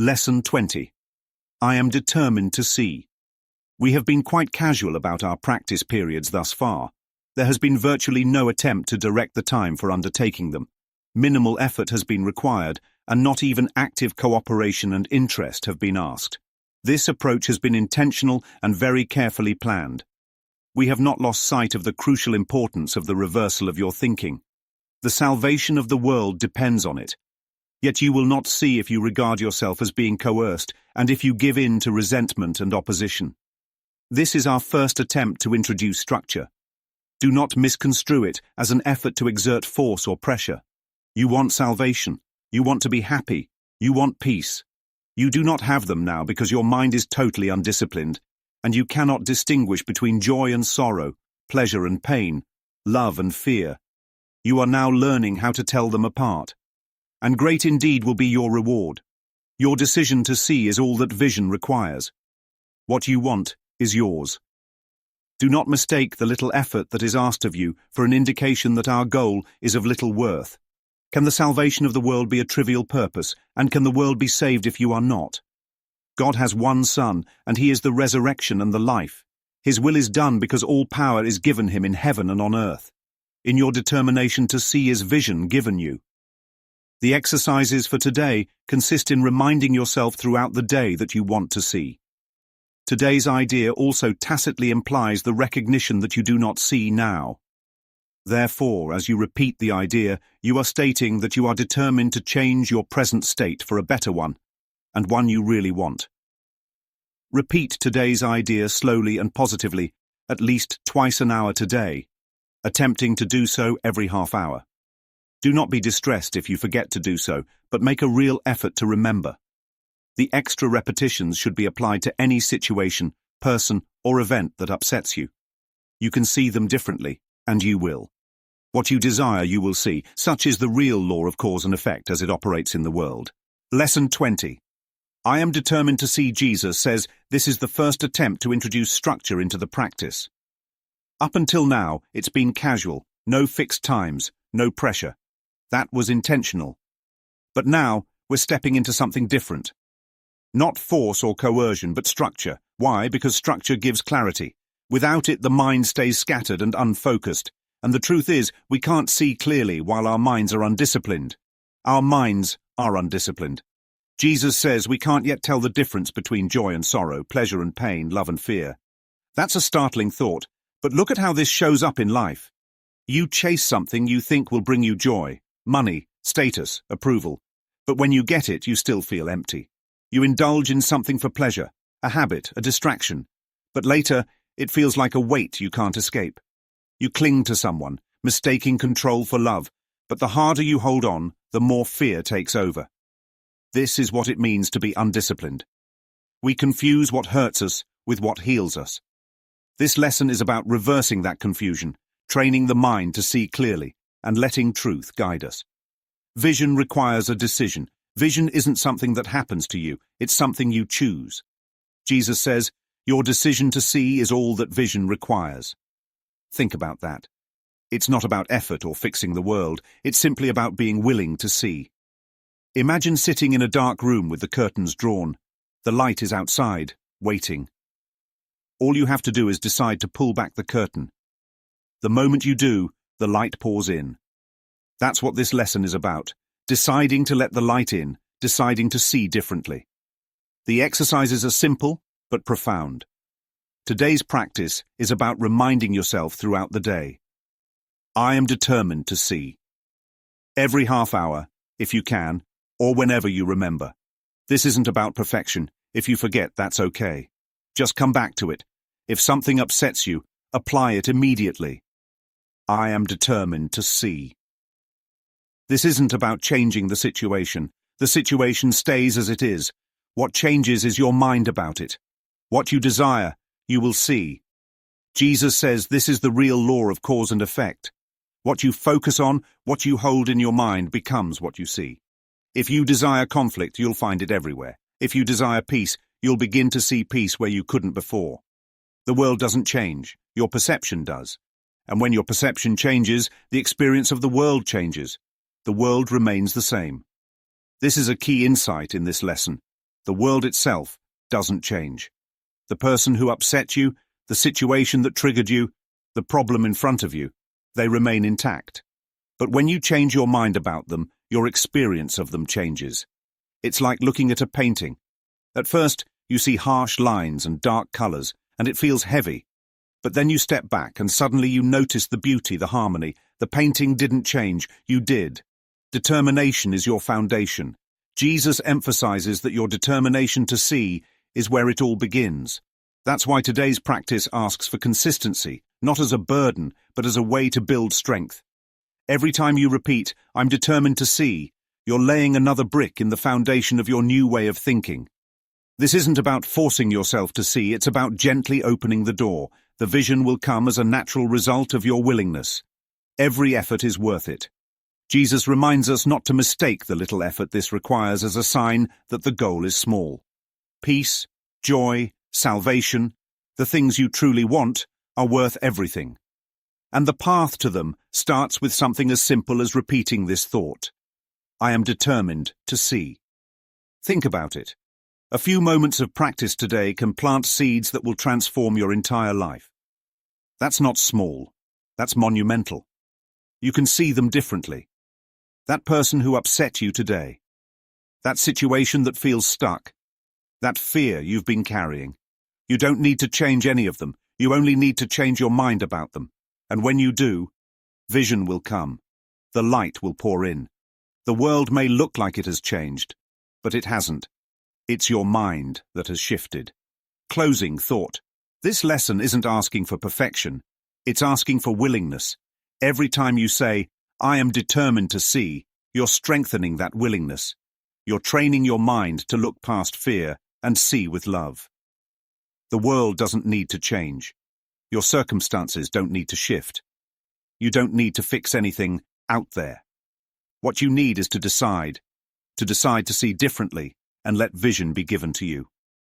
Lesson 20. I am determined to see. We have been quite casual about our practice periods thus far. There has been virtually no attempt to direct the time for undertaking them. Minimal effort has been required, and not even active cooperation and interest have been asked. This approach has been intentional and very carefully planned. We have not lost sight of the crucial importance of the reversal of your thinking. The salvation of the world depends on it. Yet you will not see if you regard yourself as being coerced and if you give in to resentment and opposition. This is our first attempt to introduce structure. Do not misconstrue it as an effort to exert force or pressure. You want salvation. You want to be happy. You want peace. You do not have them now because your mind is totally undisciplined, and you cannot distinguish between joy and sorrow, pleasure and pain, love and fear. You are now learning how to tell them apart. And great indeed will be your reward. Your decision to see is all that vision requires. What you want is yours. Do not mistake the little effort that is asked of you for an indication that our goal is of little worth. Can the salvation of the world be a trivial purpose, and can the world be saved if you are not? God has one Son, and He is the resurrection and the life. His will is done because all power is given Him in heaven and on earth. In your determination to see is vision given you. The exercises for today consist in reminding yourself throughout the day that you want to see. Today's idea also tacitly implies the recognition that you do not see now. Therefore, as you repeat the idea, you are stating that you are determined to change your present state for a better one, and one you really want. Repeat today's idea slowly and positively, at least twice an hour today, attempting to do so every half hour. Do not be distressed if you forget to do so, but make a real effort to remember. The extra repetitions should be applied to any situation, person, or event that upsets you. You can see them differently, and you will. What you desire you will see. Such is the real law of cause and effect as it operates in the world. Lesson 20. I am determined to see Jesus says this is the first attempt to introduce structure into the practice. Up until now, it's been casual, no fixed times, no pressure. That was intentional. But now, we're stepping into something different. Not force or coercion, but structure. Why? Because structure gives clarity. Without it, the mind stays scattered and unfocused. And the truth is, we can't see clearly while our minds are undisciplined. Our minds are undisciplined. Jesus says we can't yet tell the difference between joy and sorrow, pleasure and pain, love and fear. That's a startling thought, but look at how this shows up in life. You chase something you think will bring you joy, money, status, approval. But when you get it, you still feel empty. You indulge in something for pleasure, a habit, a distraction. But later, it feels like a weight you can't escape. You cling to someone, mistaking control for love, but the harder you hold on, the more fear takes over. This is what it means to be undisciplined. We confuse what hurts us with what heals us. This lesson is about reversing that confusion, training the mind to see clearly, and letting truth guide us. Vision requires a decision. Vision isn't something that happens to you, it's something you choose. Jesus says, your decision to see is all that vision requires. Think about that. It's not about effort or fixing the world, it's simply about being willing to see. Imagine sitting in a dark room with the curtains drawn. The light is outside, waiting. All you have to do is decide to pull back the curtain. The moment you do, the light pours in. That's what this lesson is about. Deciding to let the light in, deciding to see differently. The exercises are simple, but profound. Today's practice is about reminding yourself throughout the day. I am determined to see. Every half hour, if you can, or whenever you remember. This isn't about perfection. If you forget, that's okay. Just come back to it. If something upsets you, apply it immediately. I am determined to see. This isn't about changing the situation. The situation stays as it is. What changes is your mind about it. What you desire, you will see. Jesus says this is the real law of cause and effect. What you focus on, what you hold in your mind becomes what you see. If you desire conflict, you'll find it everywhere. If you desire peace, you'll begin to see peace where you couldn't before. The world doesn't change, your perception does. And when your perception changes, the experience of the world changes. The world remains the same. This is a key insight in this lesson. The world itself doesn't change. The person who upset you, the situation that triggered you, the problem in front of you, they remain intact. But when you change your mind about them, your experience of them changes. It's like looking at a painting. At first, you see harsh lines and dark colors, and it feels heavy. But then you step back and suddenly you notice the beauty, the harmony. The painting didn't change, you did. Determination is your foundation. Jesus emphasizes that your determination to see is where it all begins. That's why today's practice asks for consistency, not as a burden, but as a way to build strength. Every time you repeat, "I'm determined to see," you're laying another brick in the foundation of your new way of thinking. This isn't about forcing yourself to see, it's about gently opening the door. The vision will come as a natural result of your willingness. Every effort is worth it. Jesus reminds us not to mistake the little effort this requires as a sign that the goal is small. Peace, joy, salvation, the things you truly want, are worth everything. And the path to them starts with something as simple as repeating this thought. I am determined to see. Think about it. A few moments of practice today can plant seeds that will transform your entire life. That's not small. That's monumental. You can see them differently. That person who upset you today. That situation that feels stuck. That fear you've been carrying. You don't need to change any of them. You only need to change your mind about them. And when you do, vision will come. The light will pour in. The world may look like it has changed, but it hasn't. It's your mind that has shifted. Closing thought. This lesson isn't asking for perfection. It's asking for willingness. Every time you say, I am determined to see, you're strengthening that willingness. You're training your mind to look past fear and see with love. The world doesn't need to change. Your circumstances don't need to shift. You don't need to fix anything out there. What you need is to decide to see differently and let vision be given to you.